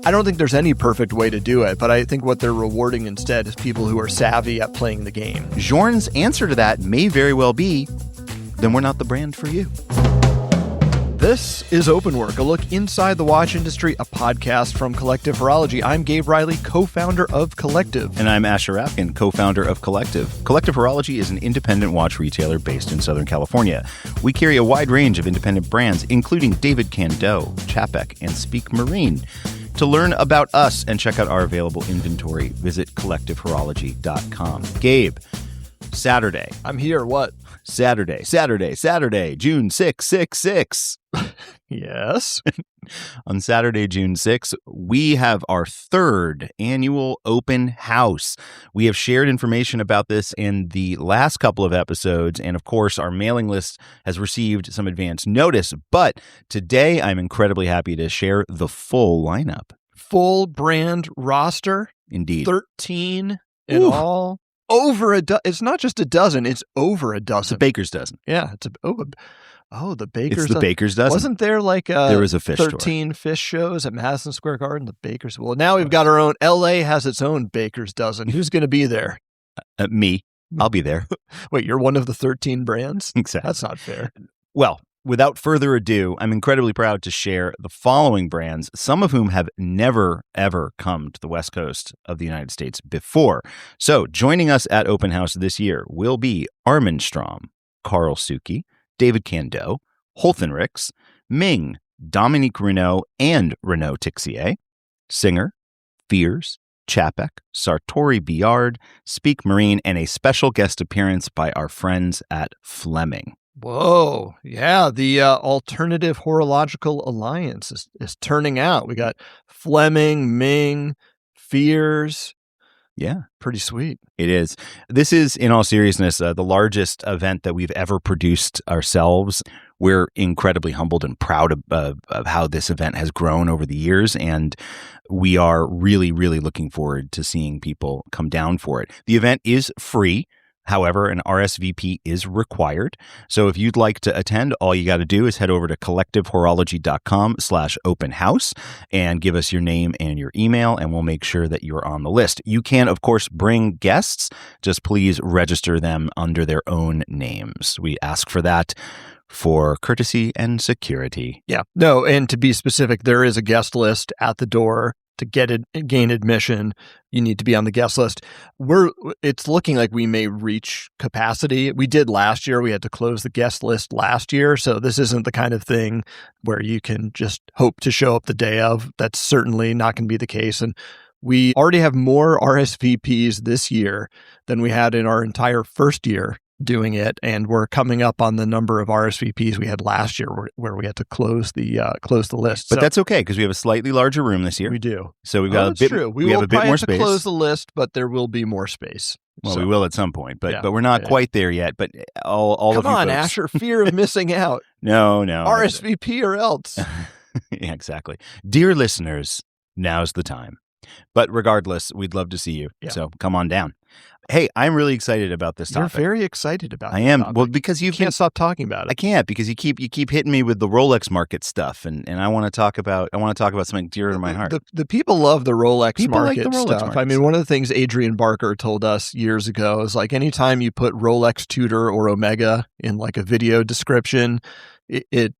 I don't think there's any perfect way to do it, but I think what they're rewarding instead is people who are savvy at playing the game. Journe's answer to that may very well be, then we're not the brand for you. This is Openwork, a look inside the watch industry, a podcast from Collective Horology. I'm Gabe Riley, co-founder of Collective. And I'm Asher Rapkin, co-founder of Collective. Collective Horology is an independent watch retailer based in Southern California. We carry a wide range of independent brands, including David Candau, Chapek, and Speak Marine. To learn about us and check out our available inventory, visit collectivehorology.com. Gabe, Saturday. I'm here. What? Saturday, June 6. Yes. On Saturday, June 6, we have our third annual open house. We have shared information about this in the last couple of episodes, and of course, our mailing list has received some advance notice, but today I'm incredibly happy to share the full lineup. Full brand roster. Indeed. 13 in all. Over a dozen. It's not just a dozen, it's over a dozen. It's a baker's dozen. Yeah, it's the baker's It's the baker's dozen. Wasn't there like there was a fish 13 fish shows at Madison Square Garden? The baker's. Well, now we've got our own. LA has its own baker's dozen. Who's going to be there? Me. I'll be there. Wait, you're one of the 13 brands? Exactly. That's not fair. Well, without further ado, I'm incredibly proud to share the following brands, some of whom have never, ever come to the West Coast of the United States before. So joining us at Open House this year will be Armenstrom, Karl Suki, David Candau, Holthenricks, Ming, Dominique Renault, and Renault Tixier, Singer, Fears, Chapek, Sartori Biard, Speak Marine, and a special guest appearance by our friends at Fleming. Whoa. Yeah, the Alternative Horological Alliance is turning out. We got Fleming, Ming, Fears. Yeah. Pretty sweet. It is. This is, in all seriousness, the largest event that we've ever produced ourselves. We're incredibly humbled and proud of how this event has grown over the years, and we are really, really looking forward to seeing people come down for it. The event is free. However, an RSVP is required. So if you'd like to attend, all you got to do is head over to collectivehorology.com/open house and give us your name and your email, and we'll make sure that you're on the list. You can, of course, bring guests. Just please register them under their own names. We ask for that for courtesy and security. Yeah. No, and to be specific, there is a guest list at the door. To gain admission, you need to be on the guest list. It's looking like we may reach capacity. We did last year. We had to close the guest list last year. So this isn't the kind of thing where you can just hope to show up the day of. That's certainly not going to be the case. And we already have more RSVPs this year than we had in our entire first year doing it, and we're coming up on the number of RSVPs we had last year where we had to close the list. But that's okay because we have a slightly larger room this year. We do. So we've got a bit. True. We have a bit more space. Close the list, but there will be more space. Well, we will at some point, but we're not quite there yet. But all Come of you on, folks. Asher, fear of missing out. No. RSVP or else. Yeah, exactly. Dear listeners, now's the time. But regardless, we'd love to see you. Yeah. So come on down. Hey, I'm really excited about this topic. You're very excited about it. I am. Well, because you can't stop talking about it. I can't because you keep hitting me with the Rolex market stuff, and I want to talk about something dear to my heart. The people love the Rolex market like the Rolex stuff. markets. I mean, one of the things Adrian Barker told us years ago is like anytime you put Rolex Tudor or Omega in like a video description, it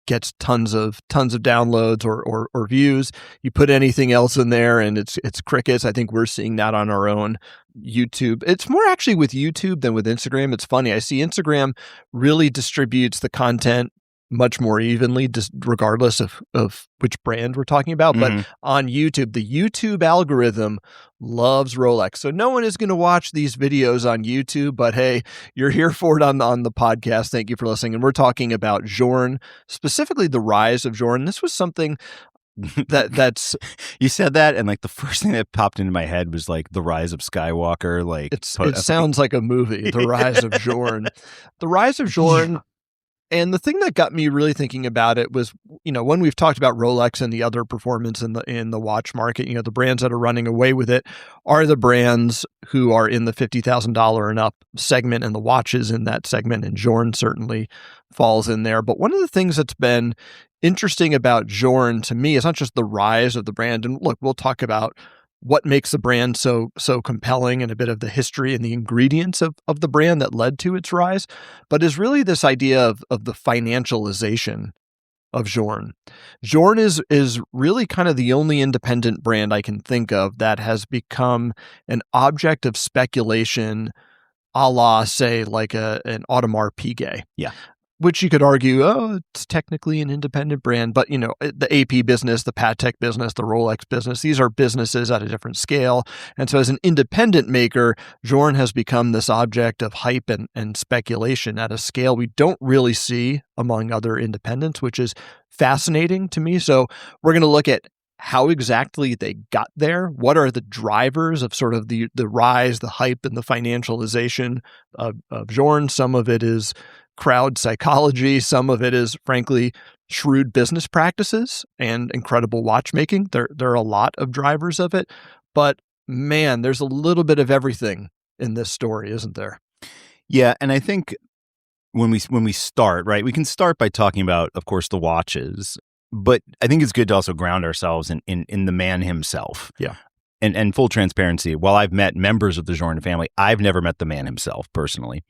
gets tons of downloads or views. You put anything else in there and it's crickets. I think we're seeing that on our own YouTube. It's more actually with YouTube than with Instagram. It's funny. I see Instagram really distributes the content much more evenly, just regardless of which brand we're talking about. Mm-hmm. But on YouTube, the YouTube algorithm loves Rolex. So no one is going to watch these videos on YouTube, but hey, you're here for it on the podcast. Thank you for listening. And we're talking about Journe, specifically the rise of Journe. This was something that's you said that, and like the first thing that popped into my head was like the rise of Skywalker. Like it sounds like a movie, The Rise of Journe. The Rise of Journe. And the thing that got me really thinking about it was, when we've talked about Rolex and the other performance in the watch market, the brands that are running away with it are the brands who are in the $50,000 and up segment, and the watches in that segment. And Journe certainly falls in there. But one of the things that's been interesting about Journe to me is not just the rise of the brand. And look, we'll talk about what makes the brand so compelling and a bit of the history and the ingredients of the brand that led to its rise, but is really this idea of the financialization of Journe. Journe is really kind of the only independent brand I can think of that has become an object of speculation, a la, say, like an Audemars Piguet. Yeah. Which you could argue, it's technically an independent brand, but the AP business, the Patek business, the Rolex business, these are businesses at a different scale. And so as an independent maker, Journe has become this object of hype and speculation at a scale we don't really see among other independents, which is fascinating to me. So we're going to look at how exactly they got there. What are the drivers of sort of the rise, the hype, and the financialization of Journe? Some of it is crowd psychology. Some of it is, frankly, shrewd business practices and incredible watchmaking. There are a lot of drivers of it, but man, there's a little bit of everything in this story, isn't there? Yeah, and I think when we start, right, we can start by talking about, of course, the watches, but I think it's good to also ground ourselves in the man himself. Yeah. And full transparency, while I've met members of the Journe family, I've never met the man himself personally.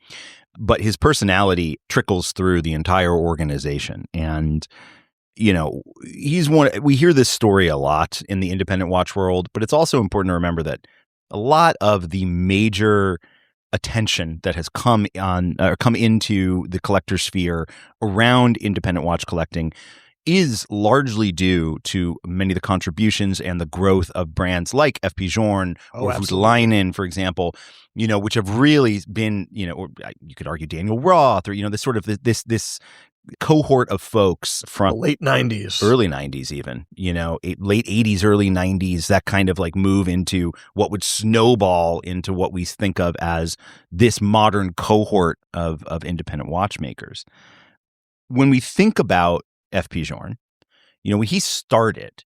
But his personality trickles through the entire organization. And, he's one. We hear this story a lot in the independent watch world, but it's also important to remember that a lot of the major attention that has come into the collector sphere around independent watch collecting is largely due to many of the contributions and the growth of brands like F.P.Journe or Voutilainen, for example, which have really been, or you could argue Daniel Roth, or, this sort of this cohort of folks from the late 90s, early 90s, even, late 80s, early 90s, that kind of like move into what would snowball into what we think of as this modern cohort of independent watchmakers. When we think about F.P.Journe, when he started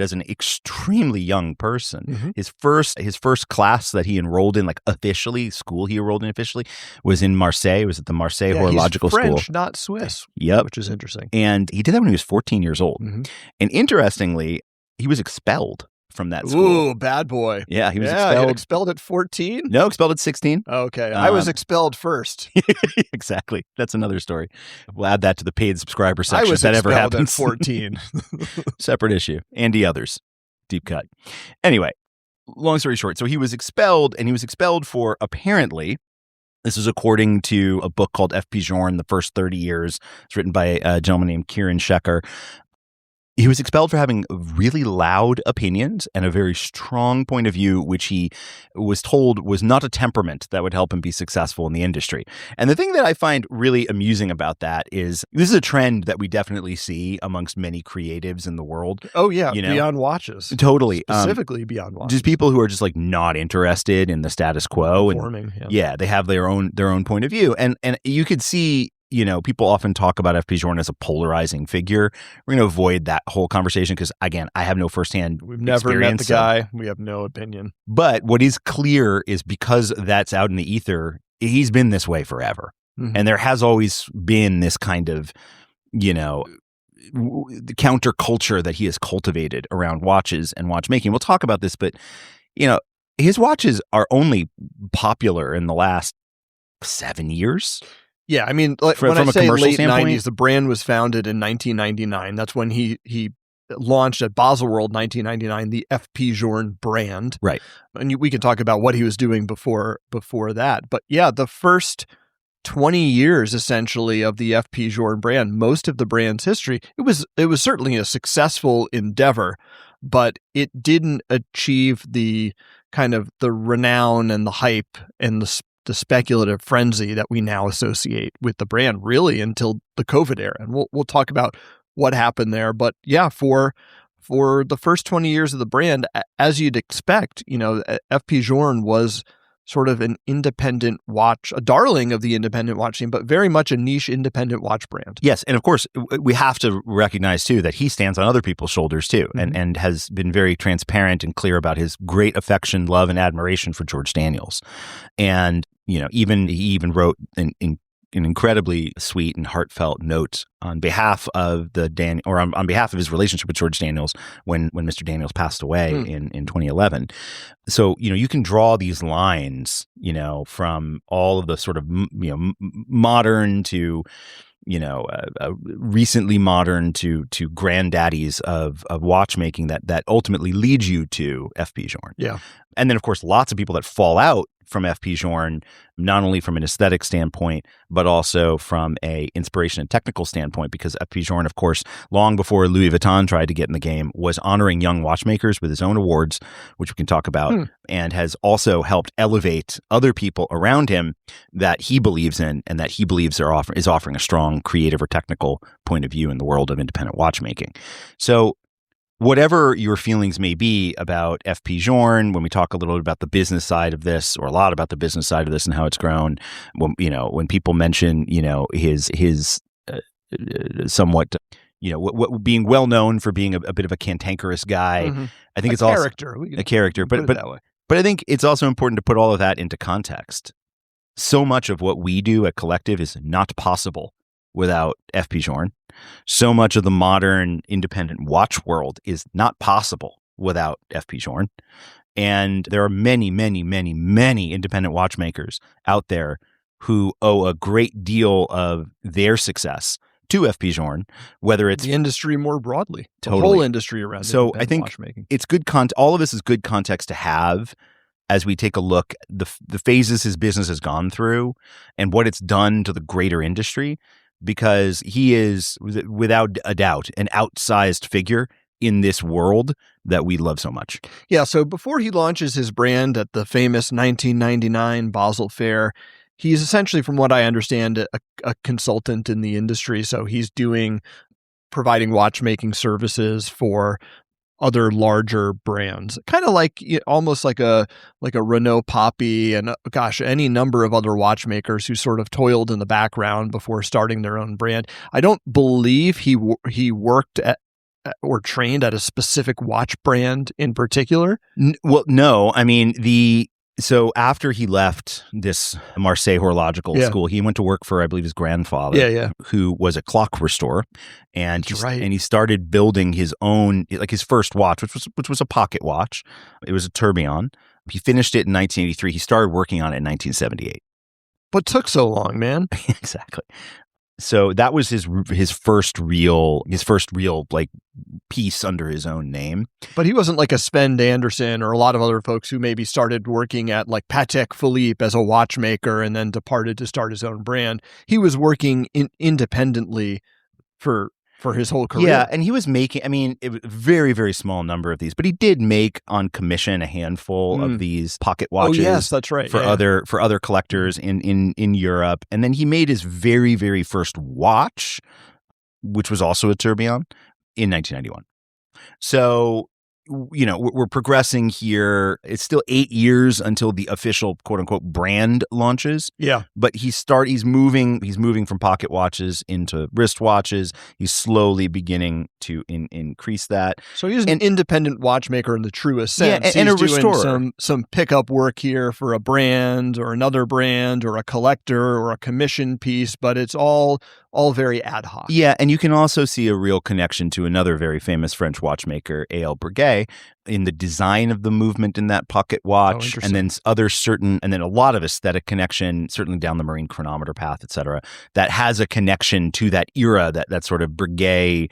as an extremely young person. Mm-hmm. His first class that he enrolled in, like officially, school he enrolled in officially, was in Marseille. It was at the Marseille Horological School. French, School. not Swiss. Yep. Which is interesting. And he did that when he was 14 years old. Mm-hmm. And interestingly, he was expelled from that school. Ooh, bad boy. Yeah, he was expelled. Expelled at 14? No, expelled at 16. Okay. I was expelled first. Exactly. That's another story. We'll add that to the paid subscriber section. I was if that ever expelled happens. at 14. Separate issue. And the others. Deep cut. Anyway, long story short. So he was expelled, and he was expelled for, apparently, this is according to a book called F.P.Journe, The First 30 Years. It's written by a gentleman named Kieran Shecker. He was expelled for having really loud opinions and a very strong point of view, which he was told was not a temperament that would help him be successful in the industry. And the thing that I find really amusing about that is this is a trend that we definitely see amongst many creatives in the world. Oh, yeah. Beyond watches. Totally. Specifically beyond watches. Just people who are just like not interested in the status quo. Yeah, they have their own point of view. And you could see, people often talk about F.P.Journe as a polarizing figure. We're going to avoid that whole conversation because, again, I have no firsthand We've never met the guy. We have no opinion. But what is clear is because that's out in the ether, he's been this way forever. Mm-hmm. And there has always been this kind of, the counterculture that he has cultivated around watches and watchmaking. We'll talk about this, but, his watches are only popular in the last 7 years. Yeah, I mean, when I say late 90s, the brand was founded in 1999. That's when he launched at Baselworld 1999, the F.P.Journe brand. Right. And we can talk about what he was doing before that. But yeah, the first 20 years, essentially, of the F.P.Journe brand, most of the brand's history, it was certainly a successful endeavor, but it didn't achieve the kind of the renown and the hype and the speculative frenzy that we now associate with the brand, really, until the COVID era. And we'll talk about what happened there. But yeah, for the first 20 years of the brand, as you'd expect, F.P.Journe was sort of an independent watch, a darling of the independent watch scene, but very much a niche independent watch brand. Yes. And of course, we have to recognize too that he stands on other people's shoulders too, Mm-hmm. and has been very transparent and clear about his great affection, love, and admiration for George Daniels. And, he even wrote in an incredibly sweet and heartfelt note on behalf of on behalf of his relationship with George Daniels when Mr. Daniels passed away in 2011. So, you can draw these lines, from all of the sort of, modern to, recently modern to granddaddies of watchmaking that ultimately lead you to F.P.Journe. Yeah. And then, of course, lots of people that fall out from F.P.Journe, not only from an aesthetic standpoint, but also from a inspiration and technical standpoint, because F.P.Journe, of course, long before Louis Vuitton tried to get in the game, was honoring young watchmakers with his own awards, which we can talk about, and has also helped elevate other people around him that he believes in and that he believes is offering a strong creative or technical point of view in the world of independent watchmaking. So whatever your feelings may be about F.P.Journe, when we talk a little bit about the business side of this, or a lot about the business side of this and how it's grown, when people mention, his somewhat, what being well known for being a bit of a cantankerous guy, I think it's also a character, but I think it's also important to put all of that into context. So much of what we do at Collective is not possible without F.P.Journe. So much of the modern independent watch world is not possible without F.P.Journe. And there are many, many, many, many independent watchmakers out there who owe a great deal of their success to F.P.Journe, whether it's the industry more broadly, totally. The whole industry around. So I think watchmaking. It's good all of this is good context to have as we take a look the phases his business has gone through and what it's done to the greater industry. Because he is, without a doubt, an outsized figure in this world that we love so much. Yeah, so before he launches his brand at the famous 1999 Basel Fair, he's essentially, from what I understand, a consultant in the industry. So he's providing watchmaking services for other larger brands, kind of like almost like a Renault Poppy and any number of other watchmakers who sort of toiled in the background before starting their own brand. I don't believe he worked at or trained at a specific watch brand in particular. Well, no, I mean so after he left this Marseille horological school, he went to work for, I believe, his grandfather, who was a clock restorer, and he started building his own, like his first watch, which was a pocket watch. It was a tourbillon. He finished it in 1983. He started working on it in 1978. What took so long, man? Exactly. So that was his first real like piece under his own name. But he wasn't like a Sven Anderson or a lot of other folks who maybe started working at like Patek Philippe as a watchmaker and then departed to start his own brand. He was working independently for his whole career. Yeah, and he was making, it was a very, very small number of these, but he did make on commission a handful of these pocket watches. Oh, yes, that's right. For other collectors in Europe. And then he made his very, very first watch, which was also a tourbillon, in 1991. So, we're progressing here. It's still 8 years until the official quote unquote brand launches. Yeah. But he's moving from pocket watches into wrist watches. He's slowly beginning to increase that. So he's an independent watchmaker in the truest sense. Yeah, and he's a restorer. Doing some pickup work here for a brand or another brand or a collector or a commission piece, but it's all very ad hoc. Yeah, and you can also see a real connection to another very famous French watchmaker, A.L. Breguet, in the design of the movement in that pocket watch, and then a lot of aesthetic connection, certainly down the marine chronometer path, et cetera, that has a connection to that era, that sort of Breguet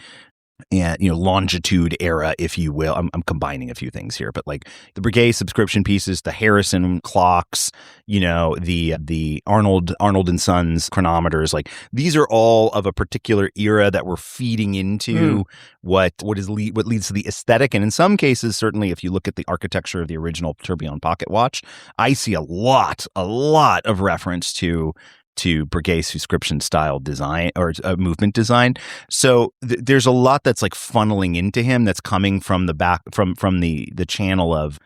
and longitude era, if you will. I'm combining a few things here, but like the Breguet subscription pieces, the Harrison clocks, the Arnold and Sons chronometers, like these are all of a particular era that we're feeding into what leads to the aesthetic. And in some cases, certainly if you look at the architecture of the original tourbillon pocket watch, I see a lot of reference to Breguet subscription style design or movement design. So there's a lot that's like funneling into him that's coming from the back from the channel of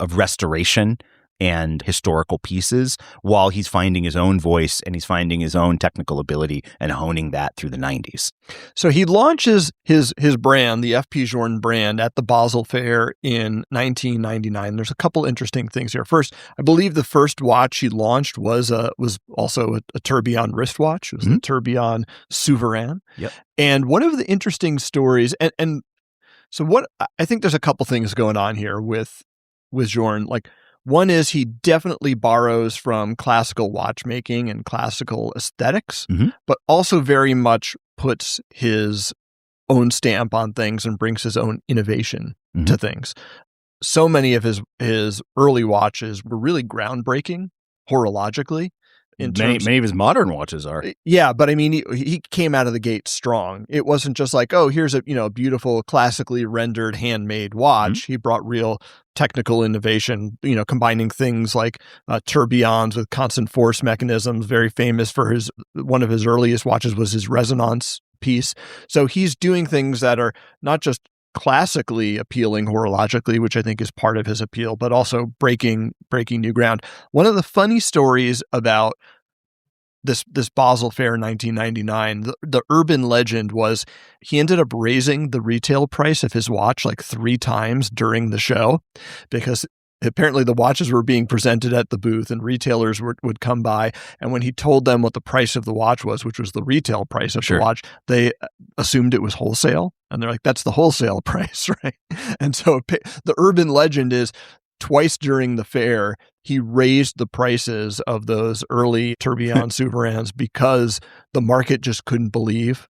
restoration and historical pieces while he's finding his own voice and he's finding his own technical ability and honing that through the 90s. So he launches his brand, the F.P.Journe brand, at the Basel Fair in 1999. There's a couple interesting things here. First, I believe the first watch he launched was also a tourbillon wristwatch. It was the tourbillon Souverain. Yep. And one of the interesting stories, and so what I think there's a couple things going on here with Journe. Like, one is he definitely borrows from classical watchmaking and classical aesthetics, but also very much puts his own stamp on things and brings his own innovation to things. So many of his early watches were really groundbreaking horologically. Many of his modern watches are. Yeah, but I mean, he came out of the gate strong. It wasn't just like, oh, here's a beautiful classically rendered handmade watch. He brought real technical innovation, combining things like tourbillons with constant force mechanisms. Very famous for one of his earliest watches was his resonance piece. So he's doing things that are not just classically appealing horologically, which I think is part of his appeal, but also breaking new ground. One of the funny stories about this Basel Fair in 1999, the urban legend was he ended up raising the retail price of his watch like 3 times during the show, because apparently the watches were being presented at the booth and retailers would come by. And when he told them what the price of the watch was, which was the retail price of the watch, they assumed it was wholesale. And they're like, that's the wholesale price, right? And so the urban legend is twice during the fair, he raised the prices of those early tourbillon Souverains because the market just couldn't believe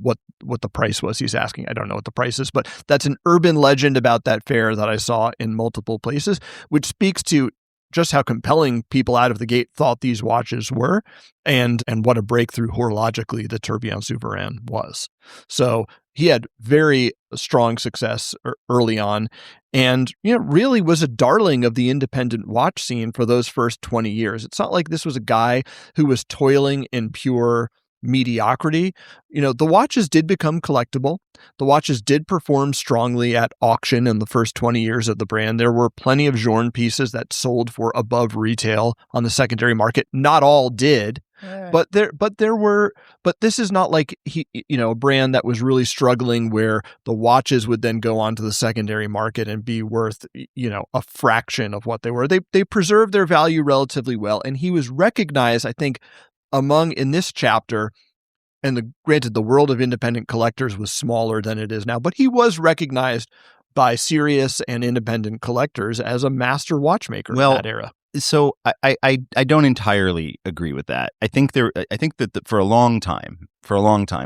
what the price was he's asking. I don't know what the price is, but that's an urban legend about that fair that I saw in multiple places, which speaks to just how compelling people out of the gate thought these watches were, and what a breakthrough horologically the tourbillon Souverain was. So he had very strong success early on, and really was a darling of the independent watch scene for those first 20 years. It's not like this was a guy who was toiling in pure mediocrity. The watches did become collectible. The watches did perform strongly at auction in the first 20 years of the brand. There were plenty of Journe pieces that sold for above retail on the secondary market. Not all did, but this is not like a brand that was really struggling where the watches would then go onto the secondary market and be worth, a fraction of what they were. They preserved their value relatively well. And he was recognized, I think, in this chapter, and granted, the world of independent collectors was smaller than it is now, but he was recognized by serious and independent collectors as a master watchmaker in that era. So I don't entirely agree with that. I think that for a long time,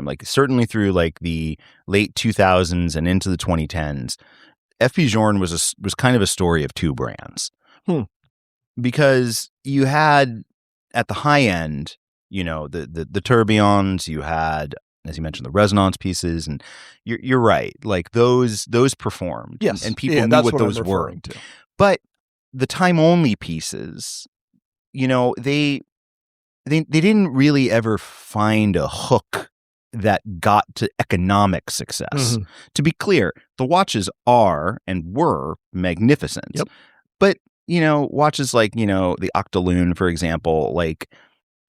like certainly through like the late 2000s and into the 2010s, F.P.Journe was kind of a story of two brands. Because you had at the high end, the tourbillons, you had, as you mentioned, the resonance pieces, and you're right, like those performed. Yes, and people knew what those were. But the time only pieces, they didn't really ever find a hook that got to economic success. To be clear, the watches are and were magnificent. But watches like the Octaloon, for example, like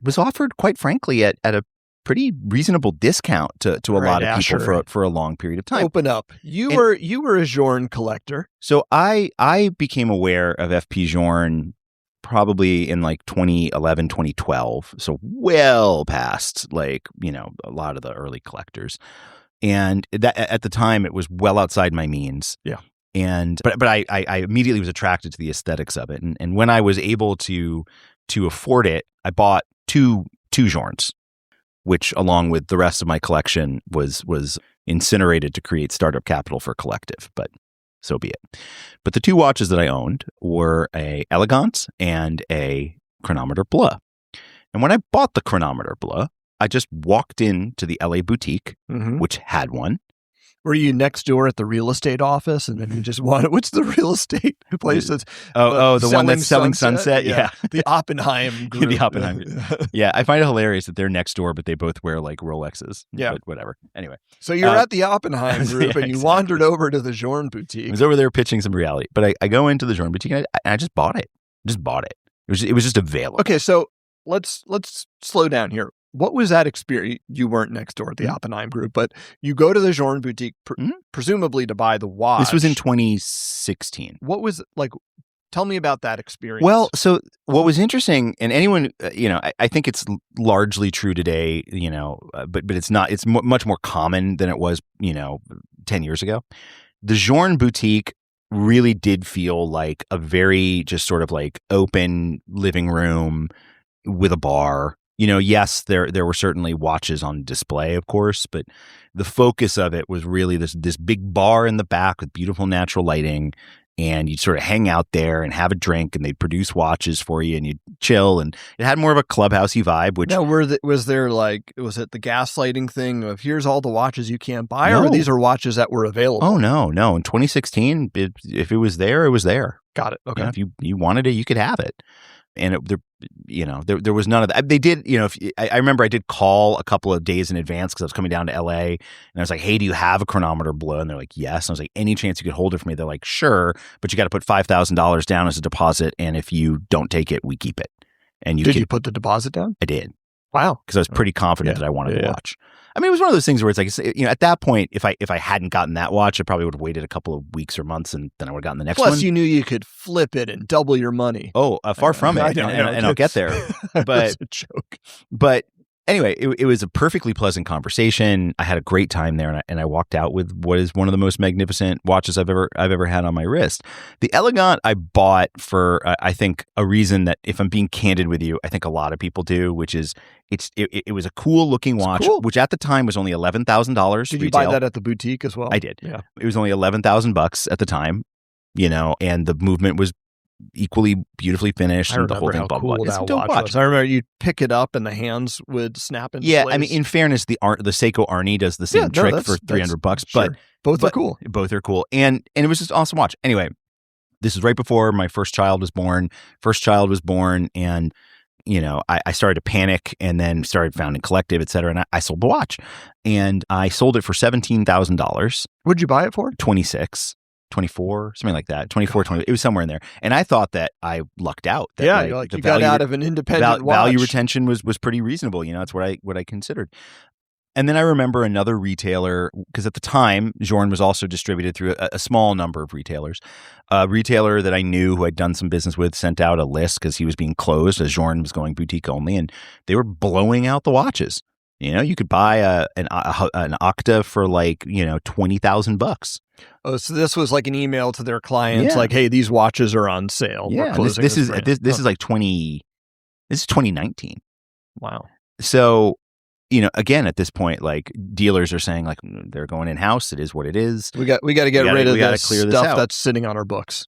was offered, quite frankly, at a pretty reasonable discount to a lot of people for a long period of time. Open up. You were a Journe collector. So I became aware of F.P.Journe probably in like 2011, 2012. So well past like, a lot of the early collectors. And that at the time it was well outside my means. Yeah. And but I immediately was attracted to the aesthetics of it. And when I was able to afford it, I bought two Journes, which along with the rest of my collection was incinerated to create startup capital for Collective, but so be it. But the two watches that I owned were a Elegance and a Chronomètre Bleus. And when I bought the Chronomètre Bleus, I just walked into the LA boutique, which had one. Were you next door at the real estate office and then you just wanted, what's the real estate place that's the one that's selling Sunset? Yeah. The Oppenheim group. The Oppenheim. Yeah. I find it hilarious that they're next door, but they both wear like Rolexes. Yeah. But whatever. Anyway. So you're at the Oppenheim group and you wandered over to the Journe boutique. I was over there pitching some reality, but I go into the Journe boutique and I just bought it. Just bought it. It was just available. Okay, so let's slow down here. What was that experience? You weren't next door at the Oppenheim group, but you go to the Journe boutique, presumably to buy the watch. This was in 2016. What was like? Tell me about that experience. Well, so what was interesting, and anyone, I think it's largely true today, but it's not. It's much more common than it was, 10 years ago. The Journe boutique really did feel like a very just sort of like open living room with a bar. Yes, there were certainly watches on display, of course, but the focus of it was really this big bar in the back with beautiful natural lighting, and you'd sort of hang out there and have a drink, and they'd produce watches for you, and you'd chill, and it had more of a clubhousey vibe. Which now, was it the gaslighting thing of here's all the watches you can't buy, No. or these are watches that were available? Oh no! In 2016, if it was there, it was there. Got it. Okay. If you wanted it, you could have it. And there was none of that. They did, I remember I did call a couple of days in advance because I was coming down to LA, and I was like, hey, do you have a Chronomètre Bleus? And they're like, yes. And I was like, any chance you could hold it for me? They're like, sure, but you got to put $5,000 down as a deposit, and if you don't take it, we keep it. And Did you put the deposit down? I did. Wow. Because I was pretty confident that I wanted the watch. I mean, it was one of those things where it's like, at that point, if I hadn't gotten that watch, I probably would have waited a couple of weeks or months, and then I would have gotten the next one. Plus, you knew you could flip it and double your money. Oh, far from it. And I'll get there. But That's a joke. But anyway, it was a perfectly pleasant conversation. I had a great time there, and I walked out with what is one of the most magnificent watches I've ever had on my wrist. The Elegant I bought for I think a reason that, if I'm being candid with you, I think a lot of people do, which is it was a cool looking watch, which at the time was only $11,000. Did you buy that at the boutique as well? I did. Yeah, it was only $11,000 at the time, and the movement was equally beautifully finished, and the whole thing. Cool that watch was. I remember you'd pick it up and the hands would snap into place. I mean, in fairness, the Seiko Arnie does the same trick for $300, but both are cool. Both are cool, and it was just an awesome watch. Anyway, this is right before my first child was born. And I started to panic, and then started founding Collective, et cetera. And I sold the watch, and I sold it for $17,000. What'd you buy it for? 26. 24, something like that. 24, 20. It was somewhere in there. And I thought that I lucked out. That you got out of an independent watch. Value retention was pretty reasonable. That's what I considered. And then I remember another retailer, because at the time, Journe was also distributed through a small number of retailers. A retailer that I knew, who I'd done some business with, sent out a list because he was being closed as Journe was going boutique only, and they were blowing out the watches. You could buy an Octa for like, $20,000. Oh, so this was like an email to their clients, like, "Hey, these watches are on sale." Yeah, this is like 2019. Wow. So, again, at this point, like, dealers are saying, like, they're going in house. It is what it is. We got to get rid of this clear stuff out. That's sitting on our books.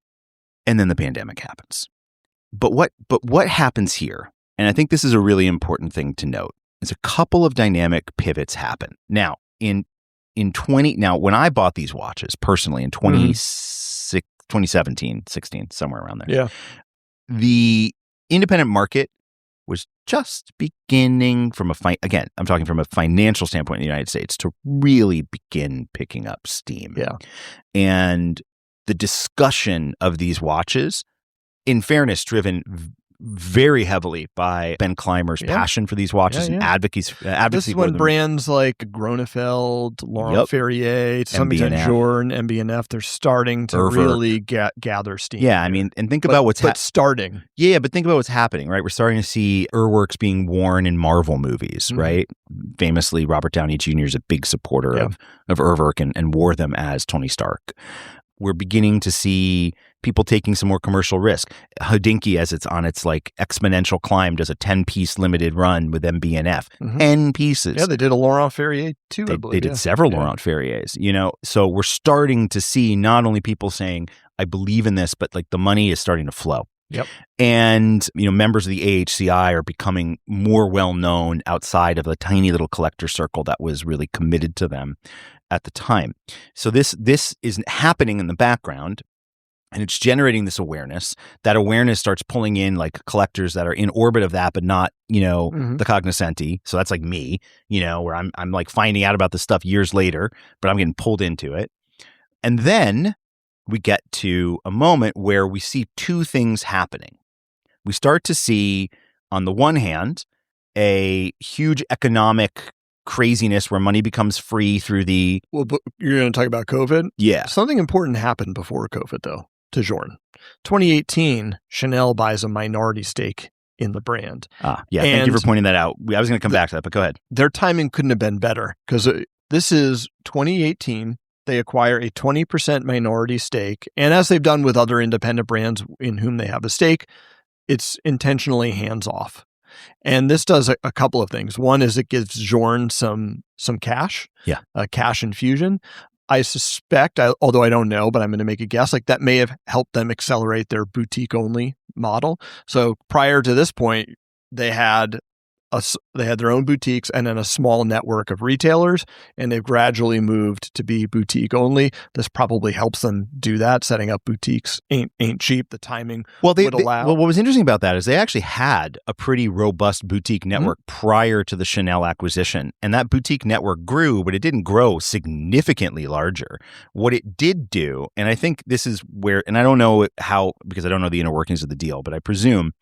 And then the pandemic happens. But what happens here? And I think this is a really important thing to note. Is a couple of dynamic pivots happen. Now, when I bought these watches personally in 2017, 16, somewhere around there. Yeah. The independent market was just beginning again, I'm talking from a financial standpoint in the United States, to really begin picking up steam. Yeah. And the discussion of these watches, in fairness, driven very heavily by Ben Clymer's passion for these watches and advocacy. This is when brands like Gronefeld, Laurent Ferrier, to some extent Journe, MB&F, they're starting to really gather steam. Yeah, I mean, and think about what's starting. Yeah, but think about what's happening, right? We're starting to see Urwerks being worn in Marvel movies, right? Famously, Robert Downey Jr. is a big supporter of Urwerk and wore them as Tony Stark. We're beginning to see people taking some more commercial risk. Hodinkee, as it's on its like exponential climb, does a 10-piece limited run with MB&F. 10 pieces. Yeah, they did a Laurent Ferrier too, I believe. They did several Laurent Ferriers, So we're starting to see not only people saying, I believe in this, but like the money is starting to flow. Yep. And, members of the AHCI are becoming more well-known outside of the tiny little collector circle that was really committed to them at the time. So this is happening in the background, and it's generating this awareness. That awareness starts pulling in like collectors that are in orbit of that, but not, the cognoscenti. So that's like me, where I'm like finding out about this stuff years later, but I'm getting pulled into it. And then we get to a moment where we see two things happening. we start to see, on the one hand, a huge economic craziness where money becomes free through the... Well, but you're going to talk about COVID? Yeah. Something important happened before COVID, though, to Journe. 2018, Chanel buys a minority stake in the brand. Yeah. Thank you for pointing that out. I was going to come back to that, but go ahead. Their timing couldn't have been better because this is 2018. They acquire a 20% minority stake. And as they've done with other independent brands in whom they have a stake, it's intentionally hands-off. And this does a couple of things. One is it gives Journe some cash, a cash infusion. I suspect, although I don't know, but I'm going to make a guess, like that may have helped them accelerate their boutique-only model. So prior to this point, they had their own boutiques and then a small network of retailers, and they've gradually moved to be boutique only. This probably helps them do that. Setting up boutiques ain't cheap. The timing would allow. Well, what was interesting about that is they actually had a pretty robust boutique network prior to the Chanel acquisition, and that boutique network grew, but it didn't grow significantly larger. What it did do, and I think this is where, and I don't know how, because I don't know the inner workings of the deal, but I presume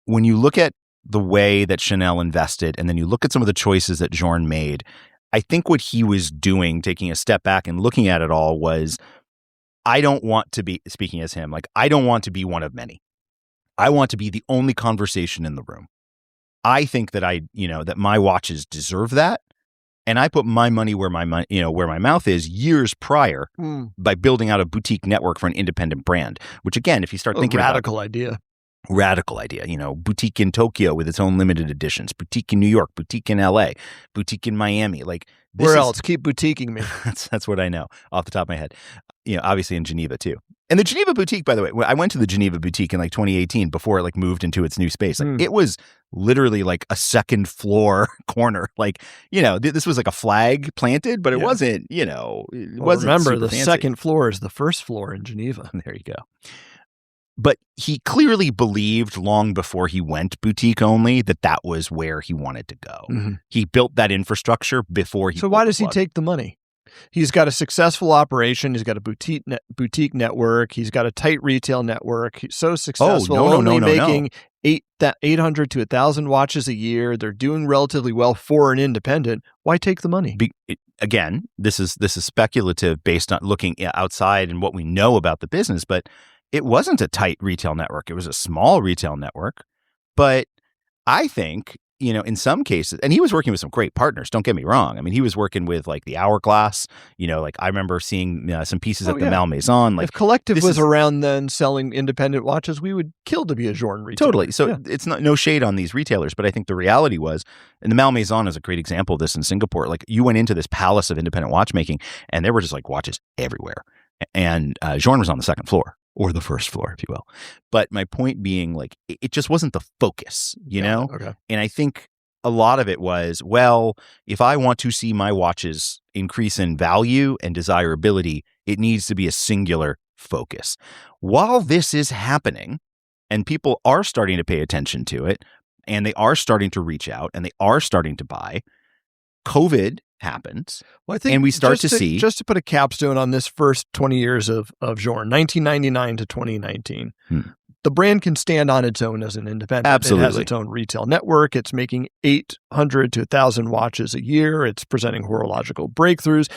when you look at the way that Chanel invested, and then you look at some of the choices that Journe made, I think what he was doing, taking a step back and looking at it all, was, I don't want to be, speaking as him, like, I don't want to be one of many. I want to be the only conversation in the room. I think that that my watches deserve that. And I put my money where my mouth is years prior by building out a boutique network for an independent brand, which again, if you start thinking radical idea, boutique in Tokyo with its own limited editions, boutique in New York, boutique in LA, boutique in Miami, like where else? Keep boutiquing me. That's what I know off the top of my head. Obviously in Geneva too. And the Geneva boutique, by the way, I went to the Geneva boutique in like 2018 before it like moved into its new space. Like it was literally like a second floor corner. Like, this was like a flag planted, but it wasn't, it wasn't. Remember, the fancy. second floor is the first floor in Geneva. There you go. But he clearly believed long before he went boutique only that was where he wanted to go. Mm-hmm. He built that infrastructure before he. So why does he take the money? He's got a successful operation. He's got a boutique network. He's got a tight retail network. He's so successful, making 800 to 1,000 watches a year. They're doing relatively well for an independent. Why take the money? Again, this is speculative based on looking outside and what we know about the business, but it wasn't a tight retail network. It was a small retail network. But I think, in some cases, and he was working with some great partners, don't get me wrong. I mean, he was working with like the Hourglass, like I remember seeing some pieces at the Malmaison. Like, if Collective was around then selling independent watches, we would kill to be a Journe retailer. Totally. So it's no shade on these retailers, but I think the reality was, and the Malmaison is a great example of this in Singapore, like you went into this palace of independent watchmaking and there were just like watches everywhere. And Journe was on the second floor. Or the first floor, if you will. But my point being, like, it just wasn't the focus, know? Okay. And I think a lot of it was, well, if I want to see my watches increase in value and desirability, it needs to be a singular focus. While this is happening, and people are starting to pay attention to it, and they are starting to reach out, and they are starting to buy, COVID happens, and we start to see... Just to put a capstone on this first 20 years of Journe, 1999 to 2019, the brand can stand on its own as an independent. Absolutely. It has its own retail network. It's making 800 to 1,000 watches a year. It's presenting horological breakthroughs.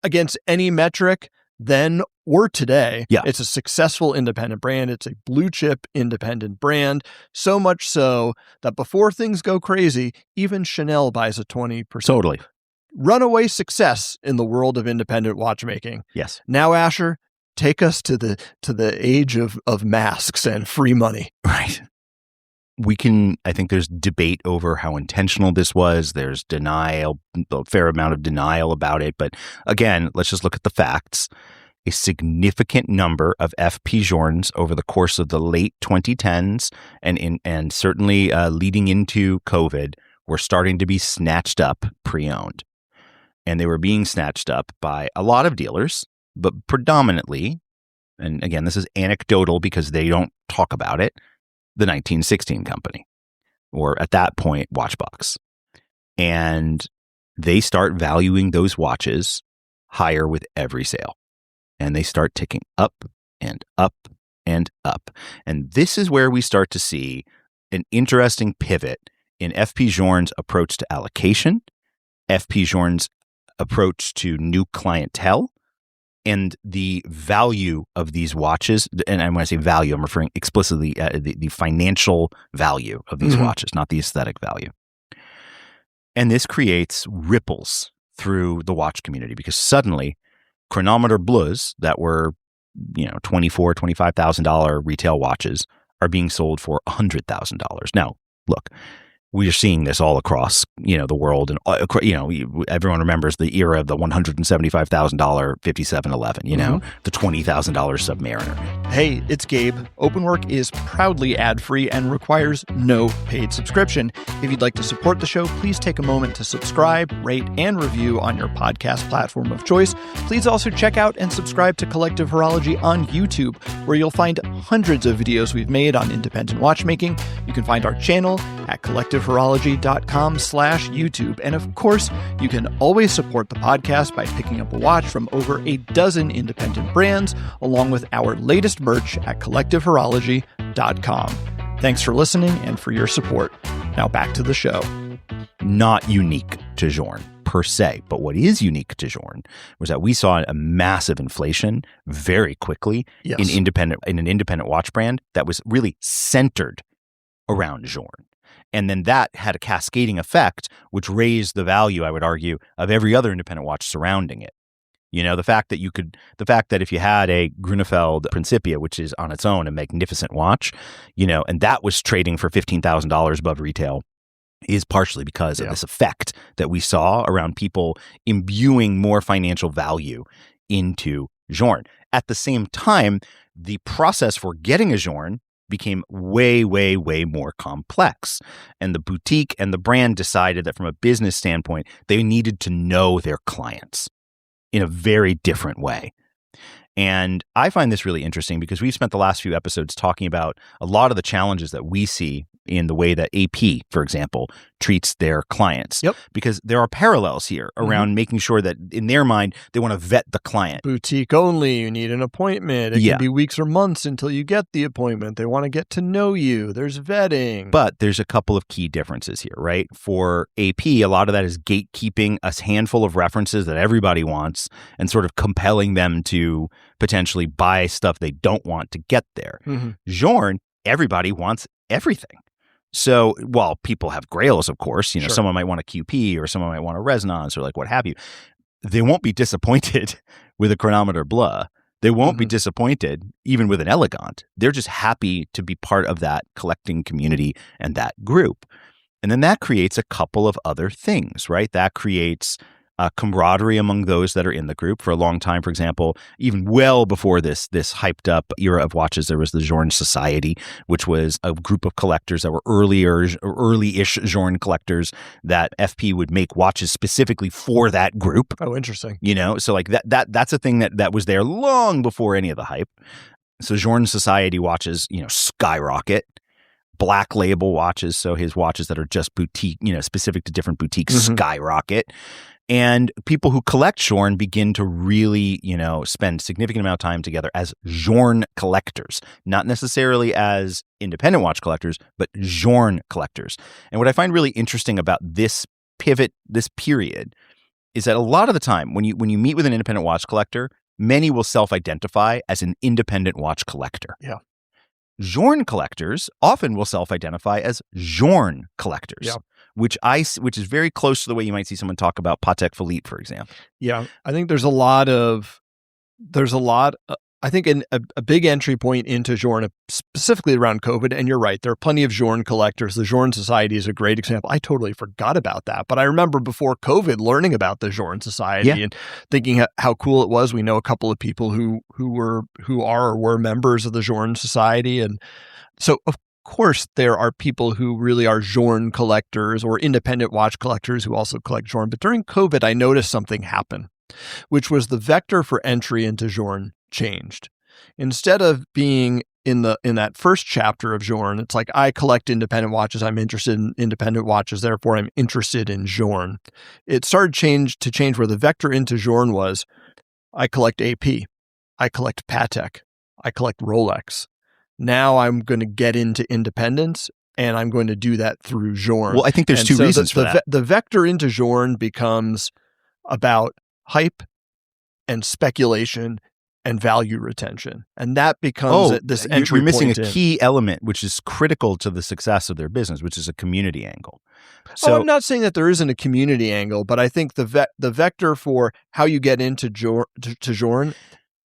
Against any metric, then or today, it's a successful independent brand. It's a blue chip independent brand. So much so that before things go crazy, even Chanel buys a 20%. Totally. Runaway success in the world of independent watchmaking. Yes. Now, Asher, take us to the age of masks and free money. Right. I think there's debate over how intentional this was. There's denial, a fair amount of denial about it. But again, let's just look at the facts. A significant number of F.P.Journes over the course of the late 2010s and certainly leading into COVID were starting to be snatched up pre-owned. And they were being snatched up by a lot of dealers, but predominantly, and again, this is anecdotal because they don't talk about it, the 1916 company, or at that point, Watchbox. And they start valuing those watches higher with every sale. And they start ticking up and up and up. And this is where we start to see an interesting pivot in F.P.Journe's approach to allocation, F.P.Journe's approach to new clientele, and the value of these watches. And when I say value, I'm referring explicitly the financial value of these watches, not the aesthetic value. And this creates ripples through the watch community because suddenly Chronomètre Bleus that were, $24,000, $25,000 retail watches are being sold for $100,000. Now, look, we are seeing this all across, the world, and everyone remembers the era of the $175,000 5711, the $20,000 Submariner. Hey, it's Gabe. Openwork is proudly ad-free and requires no paid subscription. If you'd like to support the show, please take a moment to subscribe, rate, and review on your podcast platform of choice. Please also check out and subscribe to Collective Horology on YouTube, where you'll find hundreds of videos we've made on independent watchmaking. You can find our channel at collectivehorology.com/YouTube. And of course, you can always support the podcast by picking up a watch from over a dozen independent brands, along with our latest merch at collectivehorology.com. Thanks for listening and for your support. Now back to the show. Not unique to Journe per se, but what is unique to Journe was that we saw a massive inflation very quickly in an independent watch brand that was really centered around Journe. And then that had a cascading effect, which raised the value, I would argue, of every other independent watch surrounding it. The fact that if you had a Grunefeld Principia, which is on its own a magnificent watch, and that was trading for $15,000 above retail, is partially because of this effect that we saw around people imbuing more financial value into Journe. At the same time, the process for getting a Journe became way, way, way more complex. And the boutique and the brand decided that from a business standpoint, they needed to know their clients in a very different way. And I find this really interesting because we've spent the last few episodes talking about a lot of the challenges that we see in the way that AP, for example, treats their clients. Yep. Because there are parallels here around making sure that in their mind, they want to vet the client. Boutique only, you need an appointment. It can be weeks or months until you get the appointment. They want to get to know you. There's vetting. But there's a couple of key differences here, right? For AP, a lot of that is gatekeeping a handful of references that everybody wants and sort of compelling them to potentially buy stuff they don't want to get there. Journe, everybody wants everything. So while people have grails, of course, someone might want a QP or someone might want a resonance or like what have you, they won't be disappointed with a Chronomètre Bleu. They won't be disappointed even with an Elegant. They're just happy to be part of that collecting community and that group. And then that creates a couple of other things, right? That creates camaraderie among those that are in the group. For a long time, for example, even well before this hyped up era of watches, there was the Journe Society, which was a group of collectors that were early-ish Journe collectors that FP would make watches specifically for that group. Oh, interesting. So like that's a thing that was there long before any of the hype. So Journe Society watches, skyrocket. Black label watches, so his watches that are just boutique, specific to different boutiques, skyrocket. And people who collect Journe begin to really, spend significant amount of time together as Journe collectors, not necessarily as independent watch collectors, but Journe collectors. And what I find really interesting about this pivot, this period, is that a lot of the time when you meet with an independent watch collector, many will self-identify as an independent watch collector. Yeah. Journe collectors often will self-identify as Journe collectors, which is very close to the way you might see someone talk about Patek Philippe, for example. Yeah, I think there's a lot. I think a big entry point into Journe, specifically around COVID. And you're right, there are plenty of Journe collectors. The Journe Society is a great example. I totally forgot about that, but I remember before COVID learning about the Journe Society and thinking how cool it was. We know a couple of people who are or were members of the Journe Society, and so of course there are people who really are Journe collectors or independent watch collectors who also collect Journe. But during COVID, I noticed something happen, which was the vector for entry into Journe changed. Instead of being in that first chapter of Journe, it's like, I collect independent watches. I'm interested in independent watches. Therefore, I'm interested in Journe. It started to change where the vector into Journe was, I collect AP. I collect Patek. I collect Rolex. Now I'm going to get into independence, and I'm going to do that through Journe. Well, I think there's two reasons for that. The vector into Journe becomes about hype and speculation and value retention. And that becomes this entry You're missing point a key element, which is critical to the success of their business, which is a community angle. So I'm not saying that there isn't a community angle, but I think the vector for how you get into Journe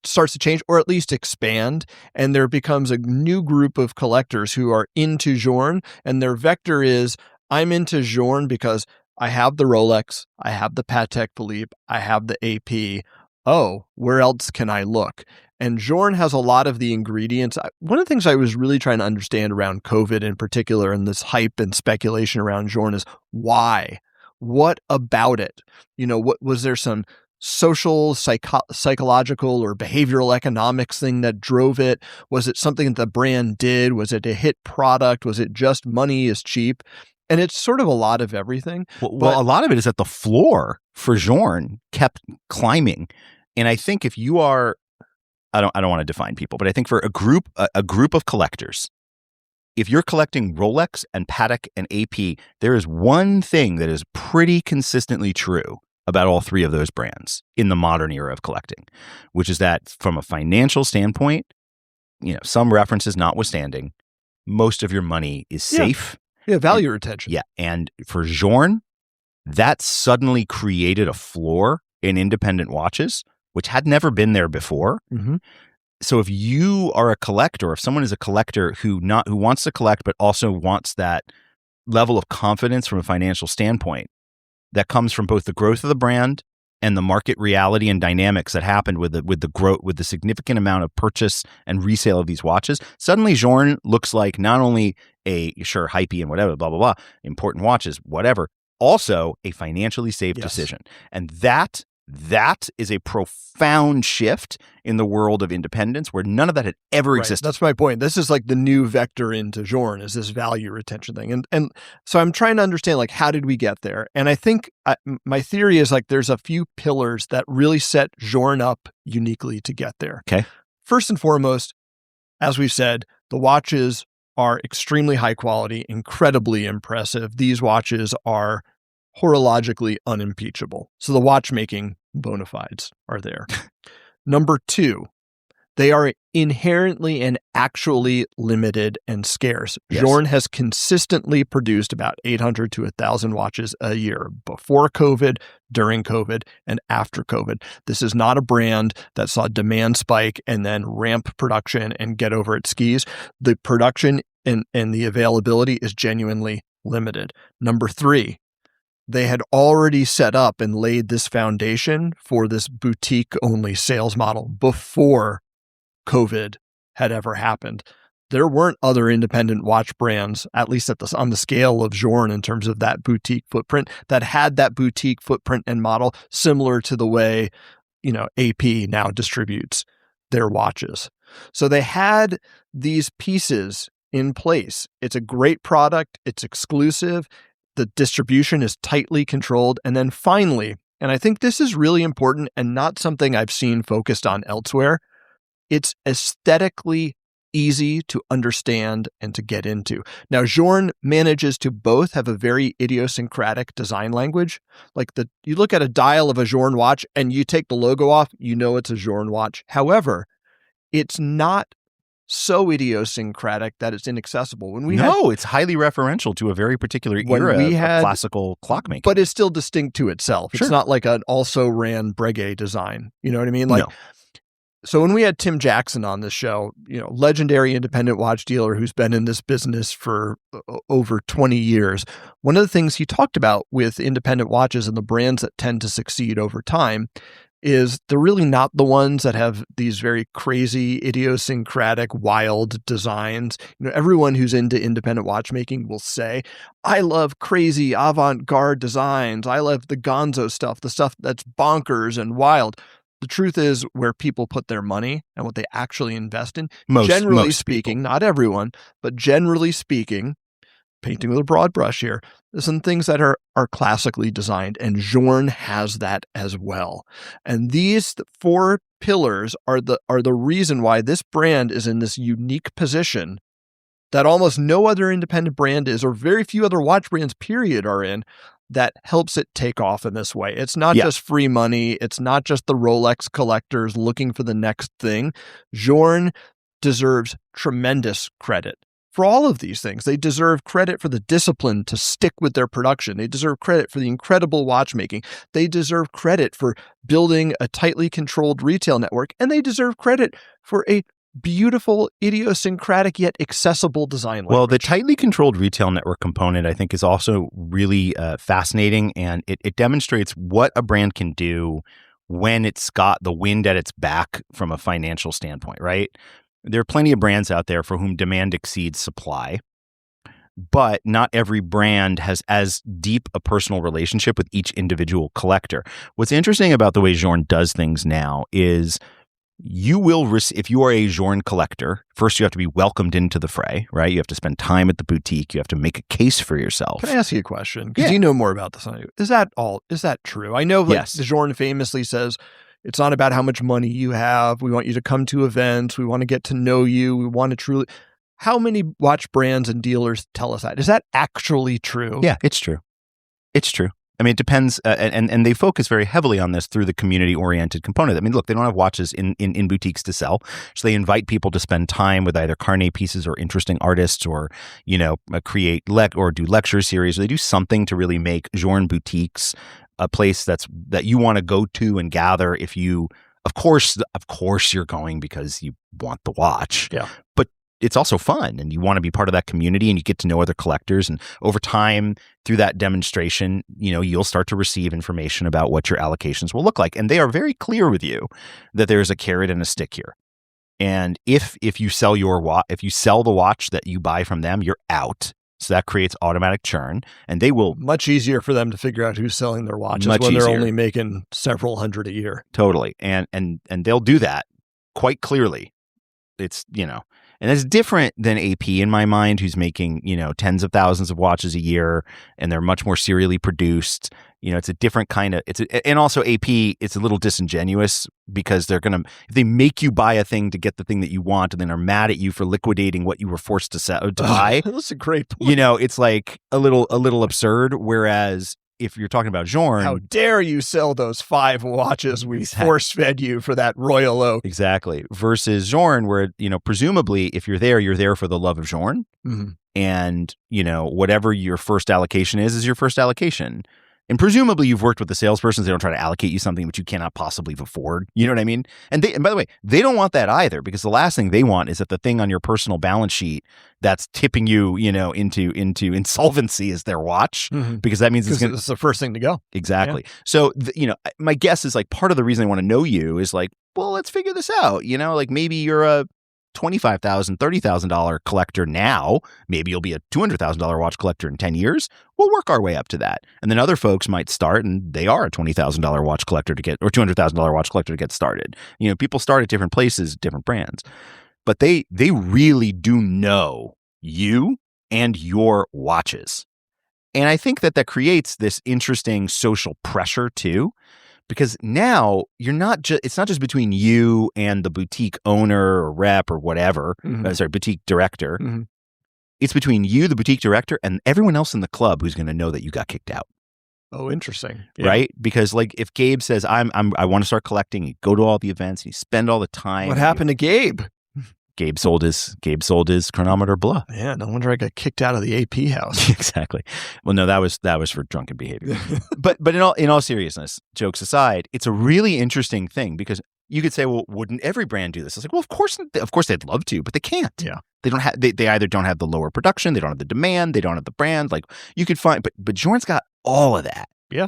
starts to change, or at least expand, and there becomes a new group of collectors who are into Journe, and their vector is, I'm into Journe because I have the Rolex, I have the Patek Philippe, I have the AP. Oh, where else can I look? And Journe has a lot of the ingredients. One of the things I was really trying to understand around COVID in particular, and this hype and speculation around Journe, is why? What about it? What was there some social, psychological, or behavioral economics thing that drove it? Was it something that the brand did? Was it a hit product? Was it just money is cheap? And it's sort of a lot of everything. Well, a lot of it is that the floor for Journe kept climbing. And I think if you are, I don't want to define people, but I think for a group of collectors, if you're collecting Rolex and Patek and AP, there is one thing that is pretty consistently true about all three of those brands in the modern era of collecting, which is that from a financial standpoint, some references notwithstanding, most of your money is safe. Yeah, value retention. Yeah, and for Journe, that suddenly created a floor in independent watches, which had never been there before. Mm-hmm. So if you are a collector, if someone is a collector who wants to collect but also wants that level of confidence from a financial standpoint, that comes from both the growth of the brand and the market reality and dynamics that happened with the growth, with the significant amount of purchase and resale of these watches, suddenly Journe looks like not only a hypey and whatever, blah, blah, blah, important watches, whatever, also a financially safe decision. And that is a profound shift in the world of independence where none of that had ever existed. That's my point. This is like the new vector into Journe, is this value retention thing. And so I'm trying to understand, like, how did we get there? And I think my theory is like there's a few pillars that really set Journe up uniquely to get there. Okay. First and foremost, as we've said, the watches are extremely high quality, incredibly impressive. These watches are horologically unimpeachable. So the watchmaking bona fides are there. Number two, they are inherently and actually limited and scarce. Yes. Journe has consistently produced about 800 to 1,000 watches a year before COVID, during COVID, and after COVID. This is not a brand that saw demand spike and then ramp production and get over its skis. The production and the availability is genuinely limited. Number three, they had already set up and laid this foundation for this boutique-only sales model before COVID had ever happened. There weren't other independent watch brands, at least on the scale of Journe in terms of that boutique footprint, that had that boutique footprint and model similar to the way, AP now distributes their watches. So they had these pieces in place. It's a great product. It's exclusive. The distribution is tightly controlled. And then finally, and I think this is really important and not something I've seen focused on elsewhere, it's aesthetically easy to understand and to get into. Now, Journe manages to both have a very idiosyncratic design language. Like you look at a dial of a Journe watch and you take the logo off, you know it's a Journe watch. However, it's not so idiosyncratic that it's inaccessible. It's highly referential to a very particular era of classical clockmaking. But it's still distinct to itself. Sure. It's not like an also-ran Breguet design. You know what I mean? No. So when we had Tim Jackson on this show, legendary independent watch dealer who's been in this business for over 20 years, one of the things he talked about with independent watches and the brands that tend to succeed over time is they're really not the ones that have these very crazy, idiosyncratic, wild designs. Everyone who's into independent watchmaking will say, I love crazy avant-garde designs. I love the gonzo stuff, the stuff that's bonkers and wild. The truth is where people put their money and what they actually invest in, generally speaking, not everyone, but generally speaking, painting with a broad brush here. There's some things that are classically designed, and Journe has that as well. And these 4 pillars are the reason why this brand is in this unique position that almost no other independent brand is, or very few other watch brands, period, are in, that helps it take off in this way. It's not just free money. It's not just the Rolex collectors looking for the next thing. Journe deserves tremendous credit for all of these things. They deserve credit for the discipline to stick with their production. They deserve credit for the incredible watchmaking. They deserve credit for building a tightly controlled retail network. And they deserve credit for a beautiful, idiosyncratic, yet accessible design language. Well, the tightly controlled retail network component, I think, is also really fascinating, and it demonstrates what a brand can do when it's got the wind at its back from a financial standpoint, right? There are plenty of brands out there for whom demand exceeds supply, but not every brand has as deep a personal relationship with each individual collector. What's interesting about the way Journe does things now is you will if you are a Journe collector, first you have to be welcomed into the fray, right? You have to spend time at the boutique. You have to make a case for yourself. Can I ask you a question? Because you know more about this than I do. Is that true? I know yes. Journe famously says, it's not about how much money you have. We want you to come to events. We want to get to know you. We want to truly... How many watch brands and dealers tell us that? Is that actually true? Yeah, it's true. It's true. I mean, it depends, and they focus very heavily on this through the community-oriented component. I mean, look, they don't have watches in boutiques to sell, so they invite people to spend time with either carnet pieces or interesting artists, or create or do lecture series. Or they do something to really make Journe boutiques a place that you want to go to and gather. If you, of course, you're going because you want the watch. Yeah, but it's also fun, and you want to be part of that community, and you get to know other collectors. And over time, through that demonstration, you'll start to receive information about what your allocations will look like. And they are very clear with you that there's a carrot and a stick here. And if you sell the watch that you buy from them, you're out. So that creates automatic churn, and they will... Much easier for them to figure out who's selling their watches when they're only making several hundred a year. Totally. And they'll do that quite clearly. It's, and it's different than AP in my mind, who's making, tens of thousands of watches a year, and they're much more serially produced. It's a different kind of, and also AP, it's a little disingenuous because if they make you buy a thing to get the thing that you want, and then are mad at you for liquidating what you were forced to buy. That's a great point. It's like a little absurd. Whereas if you're talking about Journe, how dare you sell those 5 watches we force-fed you for that Royal Oak? Exactly. Versus Journe, where, presumably if you're there for the love of Journe. Mm-hmm. And, whatever your first allocation is your first allocation. And presumably you've worked with the salespersons. They don't try to allocate you something which you cannot possibly afford. You know what I mean? And by the way, they don't want that either, because the last thing they want is that the thing on your personal balance sheet that's tipping you, into insolvency is their watch, because that means it's the first thing to go. Exactly. Yeah. So, my guess is like part of the reason I want to know you is like, well, let's figure this out. Like maybe you're a $25,000, $30,000 collector now. Maybe you'll be a $200,000 watch collector in 10 years. We'll work our way up to that. And then other folks might start and they are a $20,000 watch collector or $200,000 watch collector to get started. People start at different places, different brands, but they really do know you and your watches. And I think that creates this interesting social pressure too. Because now it's not just between you and the boutique owner or rep or whatever, boutique director. Mm-hmm. It's between you, the boutique director, and everyone else in the club who's going to know that you got kicked out. Oh, interesting. Yeah. Right? Because like if Gabe says, I want to start collecting, you go to all the events, you spend all the time. What happened to Gabe? Gabe sold his Chronomètre Bleus. Yeah, no wonder I got kicked out of the AP house. Exactly. Well, no, that was for drunken behavior. but in all seriousness, jokes aside, it's a really interesting thing, because you could say, well, wouldn't every brand do this? It's like, well, of course they'd love to, but they can't. Yeah. They don't have. They either don't have the lower production, they don't have the demand, they don't have the brand. Like you could find, but Journe's got all of that. Yeah.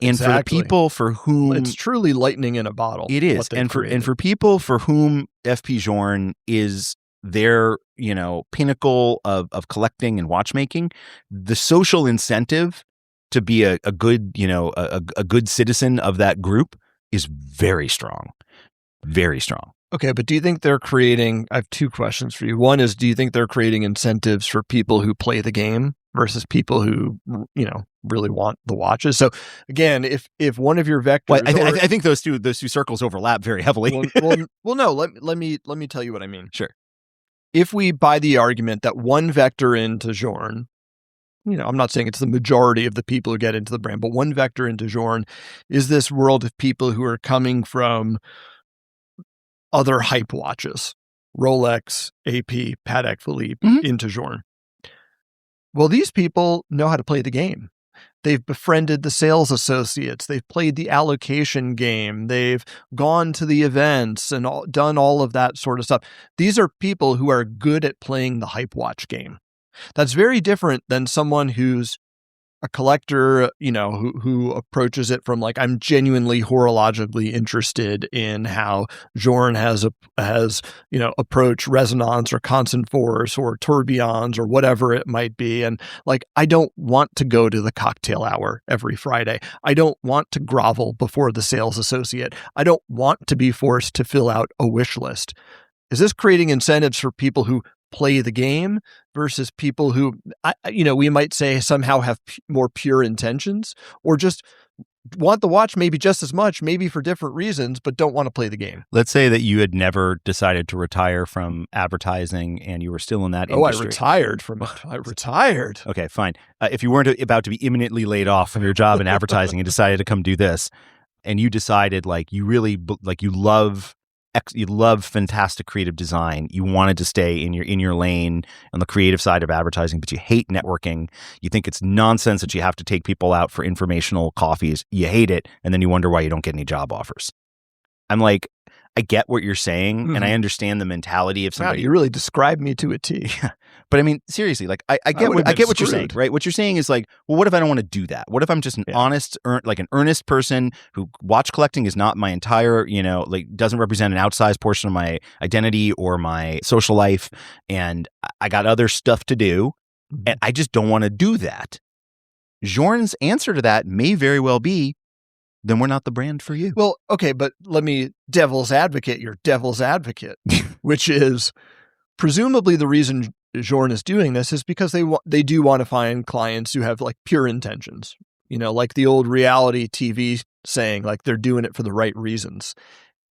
And exactly. For the people for whom it's truly lightning in a bottle. It is. And for people for whom F.P.Journe is their, pinnacle of collecting and watchmaking, the social incentive to be a good, a good citizen of that group is very strong. Very strong. Okay, but do you think they're creating, I have 2 questions for you. One is, do you think they're creating incentives for people who play the game versus people who, really want the watches. So again, if one of your vectors, well, I think those two circles overlap very heavily. well, no. Let me tell you what I mean. Sure. If we buy the argument that one vector into Journe, I'm not saying it's the majority of the people who get into the brand, but one vector into Journe is this world of people who are coming from other hype watches, Rolex, AP, Patek Philippe, into Journe. Well, these people know how to play the game. They've befriended the sales associates. They've played the allocation game. They've gone to the events and done all of that sort of stuff. These are people who are good at playing the hype watch game. That's very different than someone who's a collector, who approaches it from like, I'm genuinely horologically interested in how Journe has approached resonance or constant force or tourbillons or whatever it might be. And like, I don't want to go to the cocktail hour every Friday. I don't want to grovel before the sales associate. I don't want to be forced to fill out a wish list. Is this creating incentives for people who play the game versus people who, we might say somehow have more pure intentions or just want the watch maybe just as much, maybe for different reasons, but don't want to play the game? Let's say that you had never decided to retire from advertising and you were still in that industry. I retired from it. I retired. Okay, fine. If you weren't about to be imminently laid off from your job in advertising and decided to come do this, and you decided like you really you love fantastic creative design. You wanted to stay in your lane on the creative side of advertising, but you hate networking. You think it's nonsense that you have to take people out for informational coffees. You hate it, and then you wonder why you don't get any job offers. I'm like, I get what you're saying, and I understand the mentality of somebody. Wow, you really described me to a T. Yeah. But I mean, seriously, like I get what you're saying, right? What you're saying is like, well, what if I don't want to do that? What if I'm just an honest, an earnest person who watch collecting is not my entire, doesn't represent an outsized portion of my identity or my social life, and I got other stuff to do, and I just don't want to do that. Journe's answer to that may very well be, then we're not the brand for you. Well, okay, but let me devil's advocate your devil's advocate, which is presumably the reason Journe is doing this is because they do want to find clients who have like pure intentions, like the old reality TV saying, like they're doing it for the right reasons.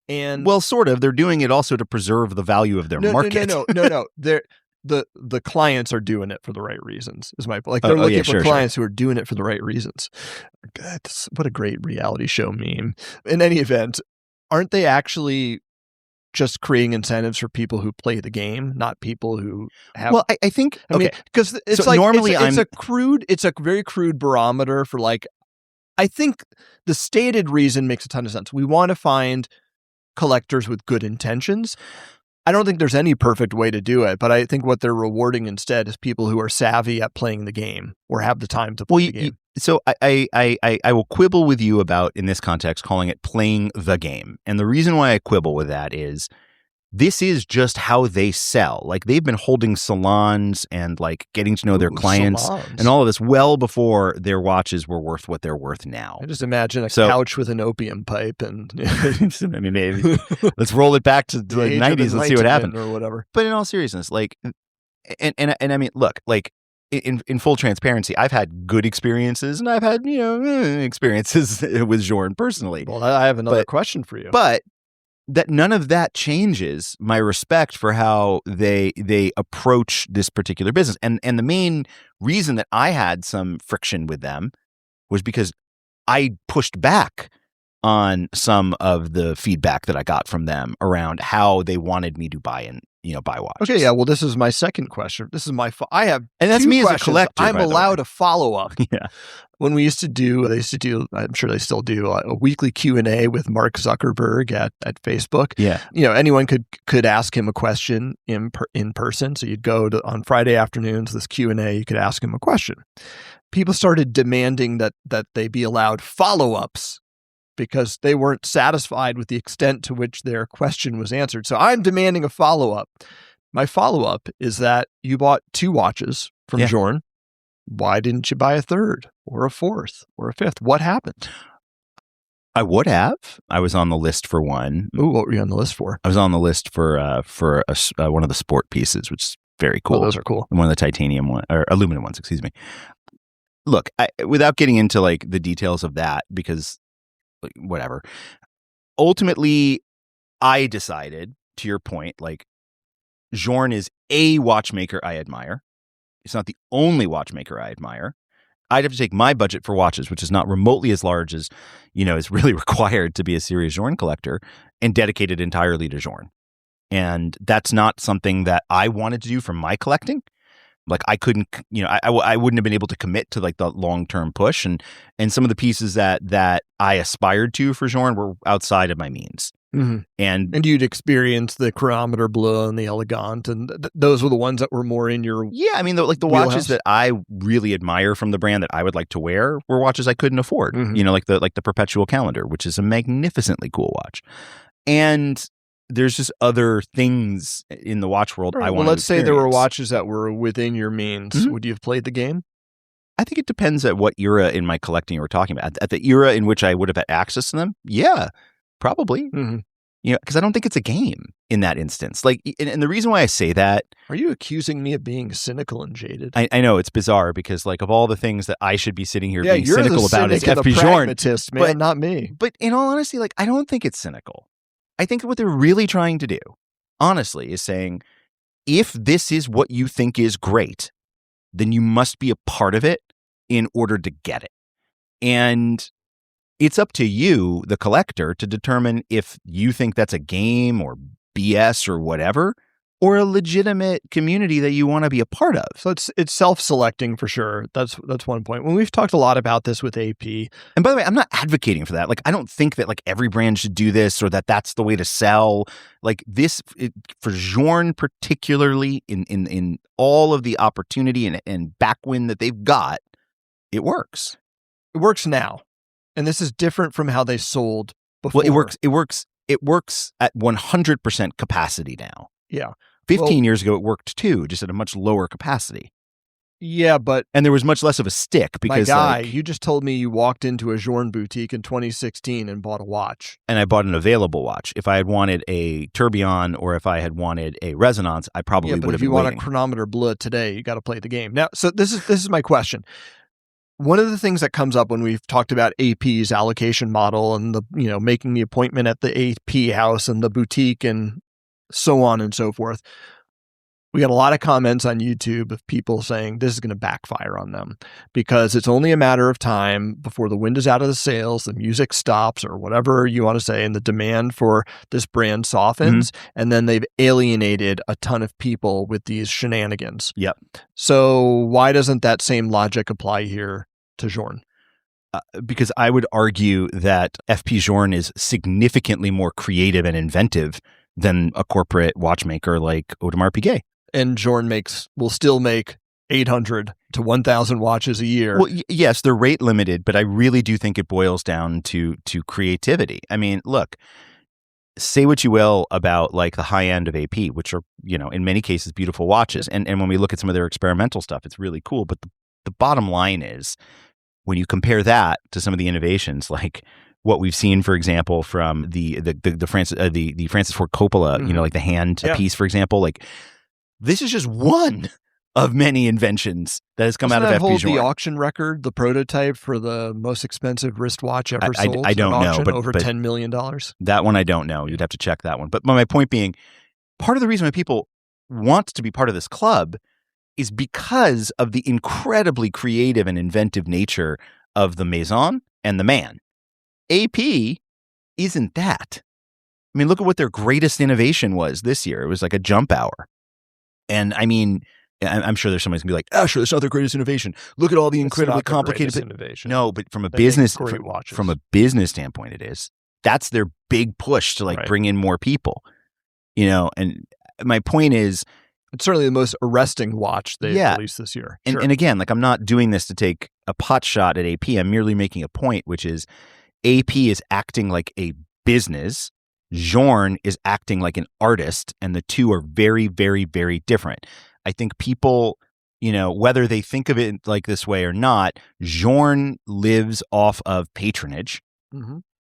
And well, sort of, they're doing it also to preserve the value of their market. No. The clients are doing it for the right reasons is my like they're looking for clients who are doing it for the right reasons. God, what a great reality show meme. In any event, aren't they actually just creating incentives for people who play the game, not people who have? Well, I think because it's so like normally it's a very crude barometer for like. I think the stated reason makes a ton of sense. We want to find collectors with good intentions. I don't think there's any perfect way to do it, but I think what they're rewarding instead is people who are savvy at playing the game or have the time to play the game. So I will quibble with you about, in this context, calling it playing the game. And the reason why I quibble with that is this is just how they sell. Like they've been holding salons and like getting to know their clients and all of this well before their watches were worth what they're worth now. I just imagine a couch with an opium pipe and I mean, maybe let's roll it back to the 90s and see what happened or whatever. But in all seriousness, like, and I mean, look, like in full transparency, I've had good experiences and I've had, experiences with Journe personally. Well, I have another question for you. But that none of that changes my respect for how they approach this particular business. And the main reason that I had some friction with them was because I pushed back on some of the feedback that I got from them around how they wanted me to buy watches. Okay, yeah. Well, this is my second question. This is I have, and that's me questions. As a collector. I'm allowed a follow up. Yeah. When they used to do, I'm sure they still do, a weekly Q&A with Mark Zuckerberg at Facebook. Yeah. Anyone could ask him a question in person. So you'd go to, on Friday afternoons, this Q&A, you could ask him a question. People started demanding that they be allowed follow-ups because they weren't satisfied with the extent to which their question was answered. So I'm demanding a follow-up. My follow-up is that you bought 2 watches from Journe. Why didn't you buy a third or a fourth or a fifth? What happened? I would have. I was on the list for one. Ooh, what were you on the list for? I was on the list for one of the sport pieces, which is very cool. Oh, those are cool. And one of the titanium one or aluminum ones, excuse me. Look, without getting into like the details of that, because like, whatever. Ultimately, I decided, to your point, like Journe is a watchmaker I admire. It's not the only watchmaker I admire. I'd have to take my budget for watches, which is not remotely as large as, is really required to be a serious Journe collector, and dedicate it entirely to Journe. And that's not something that I wanted to do for my collecting. Like I couldn't, I wouldn't have been able to commit to like the long-term push. And some of the pieces that I aspired to for Journe were outside of my means. Mm-hmm. And you'd experience the Chronomètre Bleus and the Elegant, and those were the ones that were more in your the watches that I really admire from the brand that I would like to wear were watches I couldn't afford. Mm-hmm. Like the Perpetual Calendar, which is a magnificently cool watch. And there's just other things in the watch world I want to experience. Let's say there were watches that were within your means. Mm-hmm. Would you have played the game? I think it depends at what era in my collecting you were talking about. At the era in which I would have had access to them, yeah, probably. Mm-hmm. Because I don't think it's a game in that instance. Like, and the reason why I say that... Are you accusing me of being cynical and jaded? I know, it's bizarre because, like, of all the things that I should be sitting here being you're cynical about is F.P.Journe. Pragmatist, man, not me. But in all honesty, like, I don't think it's cynical. I think what they're really trying to do, honestly, is saying, if this is what you think is great, then you must be a part of it in order to get it. And it's up to you, the collector, to determine if you think that's a game or BS or whatever, or a legitimate community that you want to be a part of. So it's self-selecting for sure. That's one point. When we've talked a lot about this with AP. And by the way, I'm not advocating for that. Like, I don't think that like every brand should do this or that that's the way to sell. Like this, for Journe particularly, in all of the opportunity and backwind that they've got, it works. It works now. And this is different from how they sold before. Well, it works at 100% capacity now. Yeah. 15 years ago, it worked too, just at a much lower capacity. Yeah, but... And there was much less of a stick because... My guy, you just told me you walked into a Journe boutique in 2016 and bought a watch. And I bought an available watch. If I had wanted a tourbillon or if I had wanted a resonance, I probably would have been if you want a Chronomètre Bleus today, you got to play the game. Now, so this is my question. One of the things that comes up when we've talked about AP's allocation model and the, making the appointment at the AP house and the boutique and so on and so forth, we got a lot of comments on YouTube of people saying this is going to backfire on them because it's only a matter of time before the wind is out of the sails, the music stops or whatever you want to say, and the demand for this brand softens, and then they've alienated a ton of people with these shenanigans. Yep. So why doesn't that same logic apply here to Journe? Because I would argue that F.P.Journe is significantly more creative and inventive than a corporate watchmaker like Audemars Piguet. And Journe will still make 800 to 1,000 watches a year. Well, yes, they're rate limited, but I really do think it boils down to creativity. I mean, look, say what you will about like the high end of AP, which are, in many cases, beautiful watches. And when we look at some of their experimental stuff, it's really cool. But the bottom line is, when you compare that to some of the innovations, like what we've seen, for example, from the Francis Ford Coppola, like the hand piece, for example, like this is just one of many inventions that has come out of F.P.Journe. The auction record, the prototype for the most expensive wristwatch ever sold. I don't know, but over $10 million. That one I don't know. You'd have to check that one. But my point being, part of the reason why people want to be part of this club is because of the incredibly creative and inventive nature of the Maison and the man. AP isn't that. I mean, look at what their greatest innovation was this year. It was like a jump hour. And I mean, I'm sure there's somebody's gonna be like, Asher, that's not their greatest innovation. Look at all the incredibly complicated innovation. No, but from a business standpoint, it is. That's their big push to bring in more people. And my point is, it's certainly the most arresting watch they've released this year. And again, like I'm not doing this to take a pot shot at AP. I'm merely making a point, which is AP is acting like a business. Journe is acting like an artist, and the two are very, very, very different. I think people, whether they think of it like this way or not, Journe lives off of patronage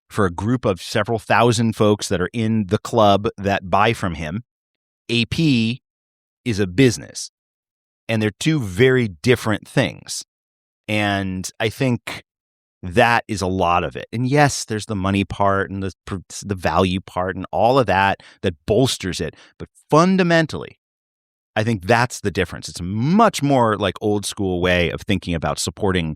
for a group of several thousand folks that are in the club that buy from him. AP is a business, and they're two very different things. And I think that is a lot of it. And yes, there's the money part and the value part and all of that bolsters it. But fundamentally, I think that's the difference. It's a much more like old school way of thinking about supporting,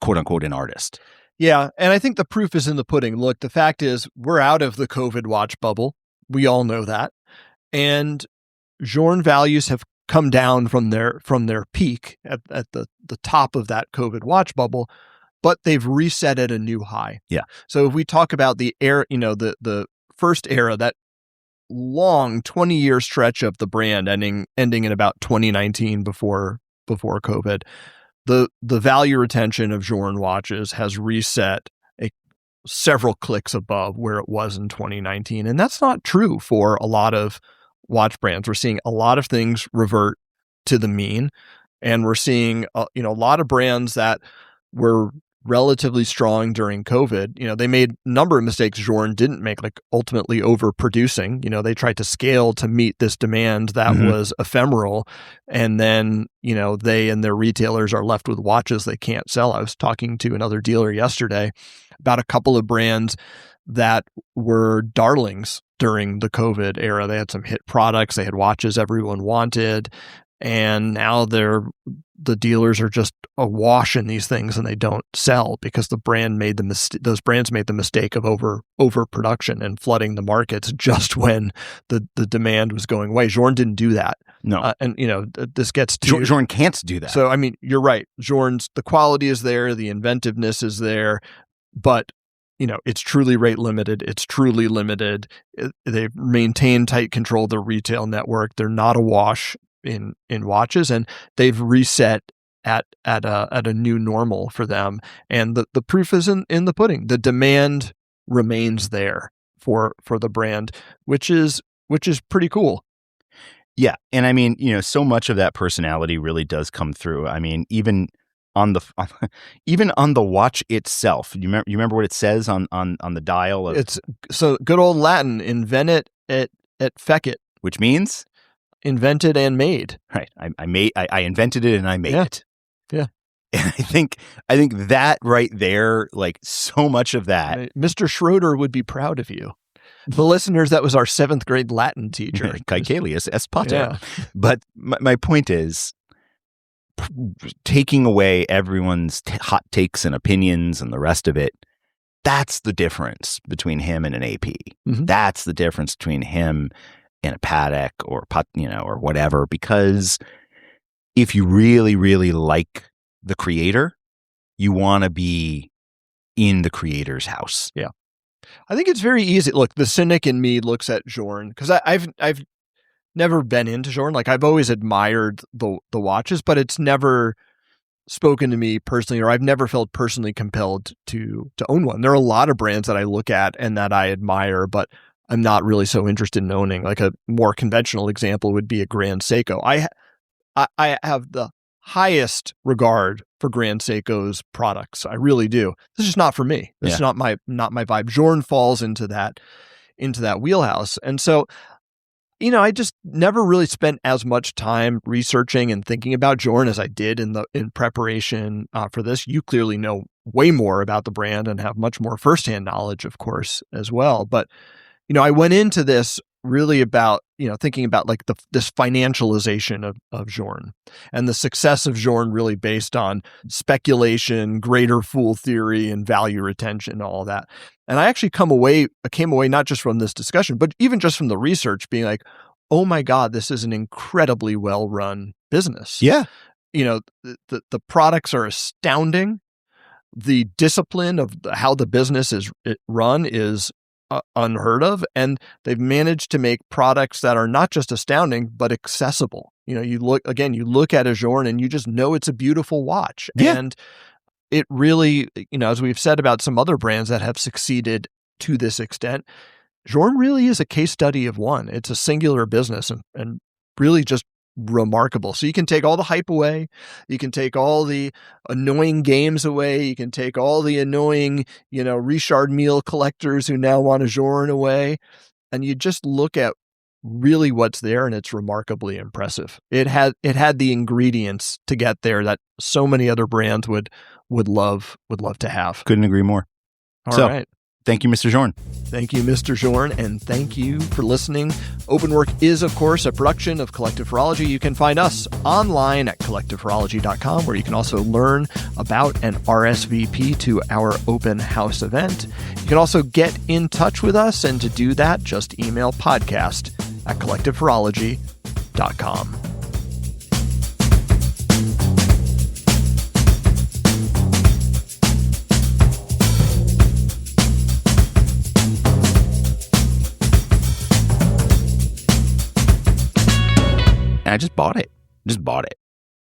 quote unquote, an artist. Yeah. And I think the proof is in the pudding. Look, the fact is we're out of the COVID watch bubble. We all know that. And Journe values have come down from their peak at the top of that COVID watch bubble, but they've reset at a new high. Yeah. So if we talk about the era, the first era, that long 20-year stretch of the brand ending in about 2019 before COVID, the value retention of Journe watches has reset several clicks above where it was in 2019. And that's not true for a lot of watch brands. We're seeing a lot of things revert to the mean, and we're seeing a lot of brands that were relatively strong during COVID. They made a number of mistakes Journe didn't make, like ultimately overproducing. They tried to scale to meet this demand that was ephemeral, and then they and their retailers are left with watches they can't sell. I was talking to another dealer yesterday about a couple of brands that were darlings during the COVID era. They had some hit products, they had watches everyone wanted, and now the dealers are just awash in these things and they don't sell because those brands made the mistake of overproduction and flooding the markets just when the demand was going away. Journe didn't do that. No. And this gets to Journe can't do that. So I mean, you're right. Journe's, the quality is there, the inventiveness is there, but it's truly rate limited. It's truly limited. They've maintained tight control of the retail network. They're not awash in watches, and they've reset at a new normal for them. And the proof is in the pudding. The demand remains there for the brand, which is pretty cool. Yeah. And I mean, so much of that personality really does come through. I mean, even on the watch itself, you remember what it says on the dial? It's so good old Latin, invenit et fecit, which means invented and made. Right. I invented it and I made it. Yeah. And I think that right there, like so much of that. Mr. Schroeder would be proud of you. The listeners, that was our 7th grade Latin teacher. Caecilius est pater. Yeah. But my point is, taking away everyone's hot takes and opinions and the rest of it, that's the difference between him and an AP. Mm-hmm. That's the difference between him and a Patek or whatever. Because if you really, really like the creator, you want to be in the creator's house. Yeah. I think it's very easy. Look, the cynic in me looks at Journe, because I've never been into Journe. Like, I've always admired the watches, but it's never spoken to me personally, or I've never felt personally compelled to own one. There are a lot of brands that I look at and that I admire, but I'm not really so interested in owning. Like, a more conventional example would be a Grand Seiko. I have the highest regard for Grand Seiko's products. I really do. This is not for me. This is not my vibe. Journe falls into that wheelhouse. And so, I just never really spent as much time researching and thinking about Journe as I did in preparation for this. You clearly know way more about the brand and have much more firsthand knowledge, of course, as well. But, I went into this really about, thinking about like this financialization of Journe, and the success of Journe really based on speculation, greater fool theory, and value retention, all that. And I actually came away not just from this discussion, but even just from the research, being like, oh my God, this is an incredibly well-run business. Yeah. The products are astounding. The discipline of how the business is run is unheard of, and they've managed to make products that are not just astounding but accessible. You look at a Journe and you just know it's a beautiful watch. Yeah. And it really, as we've said about some other brands that have succeeded to this extent, Journe really is a case study of one. It's a singular business and really just remarkable. So you can take all the hype away. You can take all the annoying games away. You can take all the annoying, Richard Mille collectors who now want a Journe away. And you just look at really what's there, and it's remarkably impressive. It had the ingredients to get there that so many other brands would love to have. Couldn't agree more. All right. Thank you, Mr. Journe. Thank you, Mr. Journe, and thank you for listening. Openwork is, of course, a production of Collective Horology. You can find us online at collectivehorology.com, where you can also learn about and RSVP to our open house event. You can also get in touch with us, and to do that, just email podcast@collectivehorology.com. I just bought it.